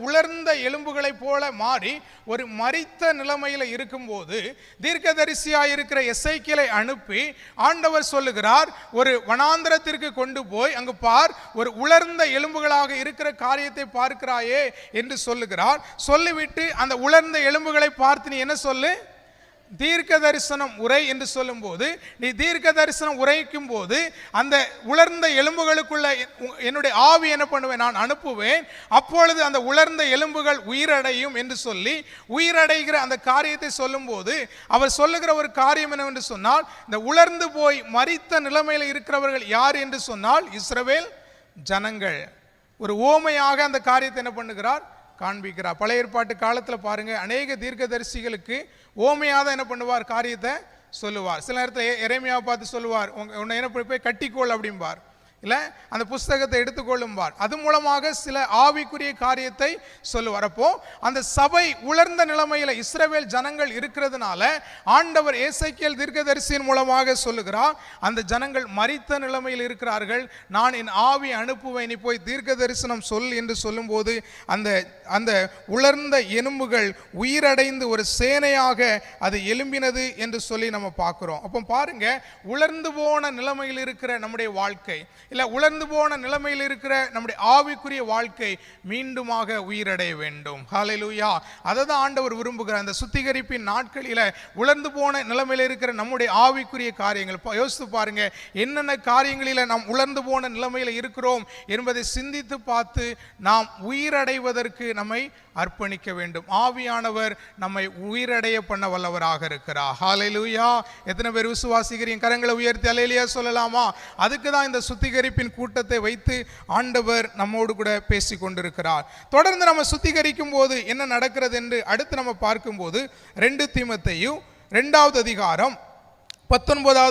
உலர்ந்த எலும்புகளை போல மாறி ஒரு மரித்த நிலைமையில இருக்கும்போது தீர்க்கதரிசியாய் இருக்கிற எசேக்கியேலை அனுப்பி ஆண்டவர் சொல்லுகிறார், ஒரு வனாந்தரத்திற்கு கொண்டு போய் அங்கு பார், ஒரு உலர்ந்த எலும்புகளாக இருக்கிற காரியத்தை பார்க்கிறாயே என்று சொல்லுகிறார். சொல்லிவிட்டு அந்த உலர்ந்த எலும்புகளை பார்த்து நீ என்ன சொல்லு, தீர்க்க தரிசனம் உரை என்று சொல்லும் போது, நீ தீர்க்க தரிசனம் உரைக்கும் போது அந்த உலர்ந்த எலும்புகளுக்குள்ள என்னுடைய ஆவி என்ன பண்ணுவேன், நான் அனுப்புவேன். அப்பொழுது அந்த உலர்ந்த எலும்புகள் உயிரடையும் என்று சொல்லி உயிரடைகிற அந்த காரியத்தை சொல்லும் போது அவர் சொல்லுகிற ஒரு காரியம் என்னவென்று சொன்னால், இந்த உலர்ந்து போய் மரித்த நிலைமையில் இருக்கிறவர்கள் யார் என்று சொன்னால் இஸ்ரவேல் ஜனங்கள். ஒரு ஓமையாக அந்த காரியத்தை என்ன பண்ணுகிறார், காண்பிக்கிறார். பழைய ஏற்பாட்டு காலத்தில் பாருங்க, அநேக தீர்க்கதரிசிகளுக்கு ஓமையாக என்ன பண்ணுவார், காரியத்தை சொல்லுவார். சில நேரத்தில் எரேமியாவை பார்த்து சொல்லுவார், உன்னை என்ன போய் கட்டிக்கோள் அப்படிம்பார், இல்லை அந்த புஸ்தகத்தை எடுத்துக்கொள்ளும்பார். அது மூலமாக சில ஆவிக்குரிய காரியத்தை சொல்லுவார். அப்போ அந்த சபை உலர்ந்த நிலைமையில் இஸ்ரவேல் ஜனங்கள் இருக்கிறதுனால ஆண்டவர் எசேக்கியேல் தீர்க்கதரிசியின் மூலமாக சொல்லுகிறார், அந்த ஜனங்கள் மரித்த நிலைமையில் இருக்கிறார்கள், நான் என் ஆவி அனுப்புவேன், நீ போய் தீர்க்க தரிசனம் சொல் என்று சொல்லும்போது அந்த அந்த உலர்ந்த எலும்புகள் உயிரடைந்து ஒரு சேனையாக அது எழும்பினது என்று சொல்லி நம்ம பார்க்கிறோம். அப்போ பாருங்க, உலர்ந்து போன நிலைமையில் இருக்கிற நம்முடைய வாழ்க்கை, இல்லை உலர்ந்து போன நிலைமையில் இருக்கிற நம்முடைய ஆவிக்குரிய வாழ்க்கை மீண்டுமாக உயிரடைய வேண்டும். ஹல்லேலூயா. அதை தான் ஆண்டவர் விரும்புகிறார். அந்த சுத்திகரிப்பின் நாட்களில் உலர்ந்து போன நிலைமையில் இருக்கிற நம்முடைய ஆவிக்குரிய காரியங்கள் யோசித்து பாருங்க, என்னென்ன காரியங்களில் நாம் உலர்ந்து போன நிலைமையில் இருக்கிறோம் என்பதை சிந்தித்து பார்த்து நாம் உயிரடைவதற்கு நம்மை அர்ப்பணிக்க வேண்டும். ஆவியானவர் நம்மை உயிரடைய பண்ண வல்லவராக இருக்கிறார். ஹல்லேலூயா. எத்தனை பேர் விசுவாசிக்கிறீங்க? கரங்களை உயர்த்தி அல்லேலூயா சொல்லலாமா? அதுக்கு தான் இந்த சுத்திகரிப்பின் கூட்டத்தை வைத்து ஆண்டவர் நம்மோடு கூட பேசி கொண்டிருக்கிறார். தொடர்ந்து நம்ம சுத்திகரிக்கும் போது என்ன நடக்கிறது என்று அடுத்து நம்ம பார்க்கும்போது 2 தீமோத்தேயு 2வது அதிகாரம் 19வது